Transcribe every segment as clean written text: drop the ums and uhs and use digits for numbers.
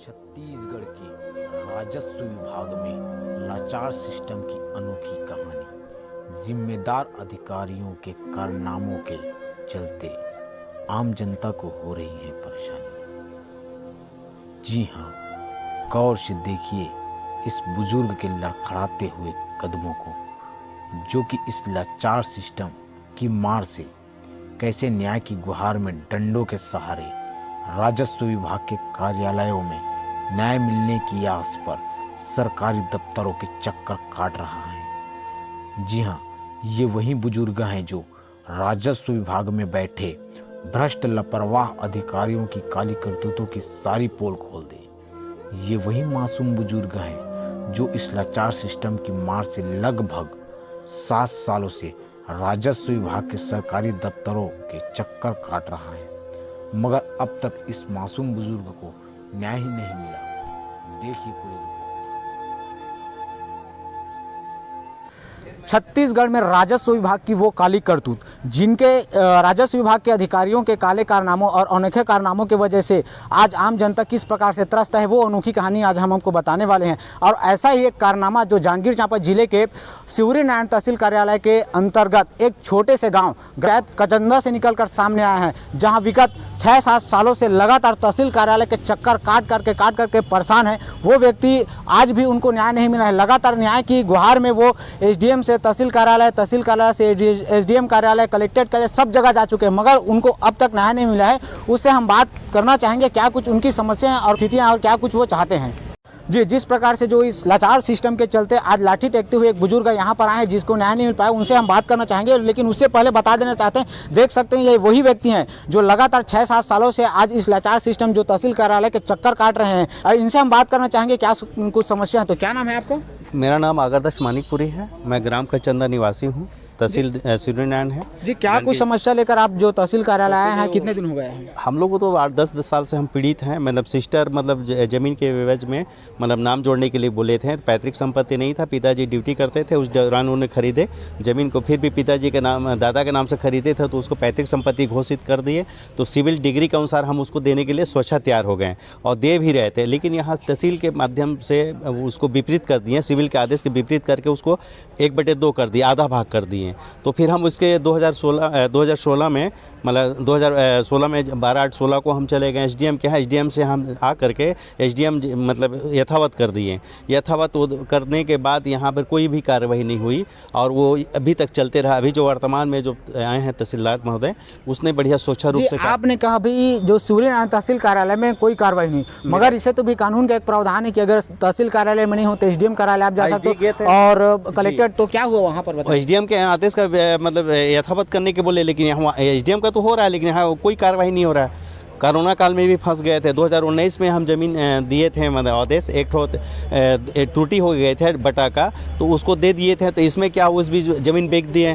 छत्तीसगढ़ के राजस्व विभाग में लाचार सिस्टम की अनोखी कहानी। जिम्मेदार अधिकारियों के कारनामों के चलते आम जनता को हो रही है परेशानी। जी हाँ, गौर से देखिए इस बुजुर्ग के लड़खड़ाते हुए कदमों को, जो कि इस लाचार सिस्टम की मार से कैसे न्याय की गुहार में डंडों के सहारे राजस्व विभाग के कार्यालयों में न्याय मिलने की आस पर सरकारी दफ्तरों के चक्कर काट रहा है। जी हाँ, ये वही बुजुर्ग हैं जो राजस्व विभाग में बैठे भ्रष्ट लापरवाह अधिकारियों की काली करतूतों की सारी पोल खोल दे। ये वही मासूम बुजुर्ग हैं जो इस लाचार सिस्टम की मार से लगभग 7 सालों से राजस्व विभाग के सरकारी दफ्तरों के चक्कर काट रहा है, मगर अब तक इस मासूम बुजुर्ग को न्याय ही नहीं मिला। देखिए पूरी रिपोर्ट। छत्तीसगढ़ में राजस्व विभाग की वो काली करतूत, जिनके राजस्व विभाग के अधिकारियों के काले कारनामों और अनोखे कारनामों की वजह से आज आम जनता किस प्रकार से त्रस्त है, वो अनोखी कहानी आज हम आपको बताने वाले हैं। और ऐसा ही एक कारनामा जो जांजगीर चांपा जिले के शिवरीनारायण तहसील कार्यालय के अंतर्गत एक छोटे से गाँव कचंदा से निकलकर सामने आया है, जहाँ विगत 6-7 सालों से लगातार तहसील कार्यालय के चक्कर काट करके परेशान है। वो व्यक्ति आज भी उनको न्याय नहीं मिला है। लगातार न्याय की गुहार में वो एसडीएम से तहसील कार्यालय से एसडीएम कार्यालय, कलेक्ट्रेट कार्यालय सब जगह जा चुके हैं, मगर उनको अब तक न्याय नहीं मिला है। उससे हम बात करना चाहेंगे क्या कुछ उनकी समस्याएं और स्थितियां और क्या कुछ वो चाहते हैं। जी, जिस प्रकार से जो इस लाचार सिस्टम के चलते आज लाठी टेकते हुए एक बुजुर्ग यहाँ पर आए हैं जिसको न्याय नहीं मिल पाया, उनसे हम बात करना चाहेंगे। लेकिन उससे पहले बता देना चाहते हैं, देख सकते हैं ये वही व्यक्ति हैं जो लगातार 6-7 सालों से आज इस लाचार सिस्टम जो तहसील कार्यालय के चक्कर काट रहे हैं, और इनसे हम बात करना चाहेंगे क्या कुछ समस्या है। तो क्या नाम है आपका? मेरा नाम आगरदास मानिकपुरी है। मैं ग्राम कचंदा निवासी हूँ। तहसील शिवरीनारायण है जी। क्या कुछ समस्या लेकर आप जो तहसील कार्यालय आए हैं, कितने दिन हो गए हैं? हम लोग को तो 8-10 साल से हम पीड़ित हैं। मतलब सिस्टर ज़मीन के एवज में नाम जोड़ने के लिए बोले थे। पैतृक संपत्ति नहीं था, पिताजी ड्यूटी करते थे, उस दौरान उन्होंने खरीदे ज़मीन को। फिर भी पिताजी के नाम, दादा के नाम से खरीदे थे, तो उसको पैतृक संपत्ति घोषित कर दिए। तो सिविल डिग्री के अनुसार हम उसको देने के लिए स्वच्छा तैयार हो गए और दे भी रहे थे। लेकिन यहाँ तहसील के माध्यम से उसको विपरीत कर दिए, सिविल के आदेश के विपरीत करके उसको 1/2 कर दिया, आधा भाग कर दिए। तो फिर हम उसके 2016 में 2016 में 12/8/16 को हम चले गए एसडीएम के यहाँ। एसडीएम से हम आ करके एसडीएम यथावत कर दिए। यथावत करने के बाद यहाँ पर कोई भी कार्रवाई नहीं हुई और वो अभी तक चलते रहा। अभी जो वर्तमान में जो आए हैं तहसीलदार महोदय, उसने बढ़िया सुचारू रूप से आपने कहा भाई जो शिवरीनारायण तहसील कार्यालय में कोई कार्रवाई नहीं, मगर इसे तो भी कानून का एक प्रावधान है कि अगर तहसील कार्यालय में नहीं हो तो एसडीएम कार्यालय आप जा सकते हो और कलेक्ट्रेट। तो क्या हुआ वहाँ पर? एसडीएम के आदेश का यथावत करने के बोले, लेकिन यहाँ एसडीएम का तो हो रहा है, लेकिन यहाँ कोई कार्रवाई नहीं हो रहा है। कोरोना काल में भी फंस गए थे। 2019 में हम जमीन दिए थे, आदेश एक त्रुटि हो गए थे बटा का, तो उसको दे दिए थे। तो इसमें क्या उस भी जमीन बेच दिए।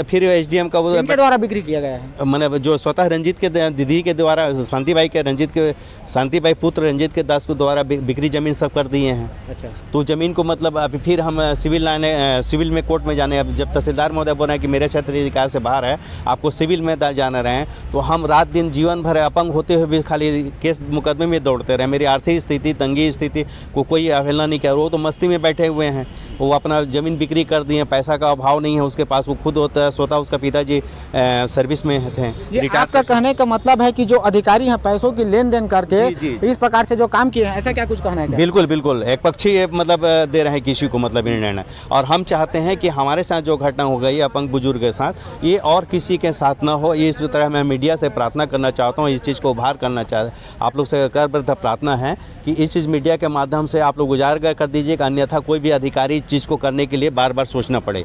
फिर एसडीएम का इनके द्वारा बिक्री किया गया है, जो स्वतः रंजीत के दीदी के द्वारा, शांतिबाई पुत्र रंजीत के दास के द्वारा बिक्री जमीन सब कर दिए हैं। अच्छा। तो जमीन को अभी फिर हम सिविल में कोर्ट में जाने, अब जब तहसीलदार महोदय बोल रहे हैं कि मेरे क्षेत्र अधिकार से बाहर है, आपको सिविल में जाना रहे हैं, तो हम रात दिन जीवन भर अपंग होते हुए भी खाली केस मुकदमे में दौड़ते रहे। मेरी आर्थिक स्थिति, तंगी स्थिति को कोई अवहेलना नहीं किया। वो तो मस्ती में बैठे हुए हैं, वो अपना ज़मीन बिक्री कर दिए। पैसा का अभाव नहीं है उसके पास, वो खुद होता है, स्वतः उसका पिताजी सर्विस में थे। आपका कहने का मतलब है कि जो अधिकारी हैं पैसों की लेन देन करके इस प्रकार से जो काम किए हैं, ऐसा क्या कुछ कहना है? बिल्कुल एक पक्षी दे रहे हैं किसी को निर्णय। और हम चाहते हैं कि हमारे साथ जो घटना हो गई अपंग बुजुर्ग के साथ, ये और किसी के साथ ना हो। इस तरह मैं मीडिया से प्रार्थना करना चाहता हूँ, इस चीज़ को उभार करना चाहते आप लोग से करबद्ध प्रार्थना है कि इस चीज़ मीडिया के माध्यम से आप लोग उजागर कर दीजिएगा, अन्यथा कोई भी अधिकारी इस चीज़ को करने के लिए बार बार सोचना पड़े।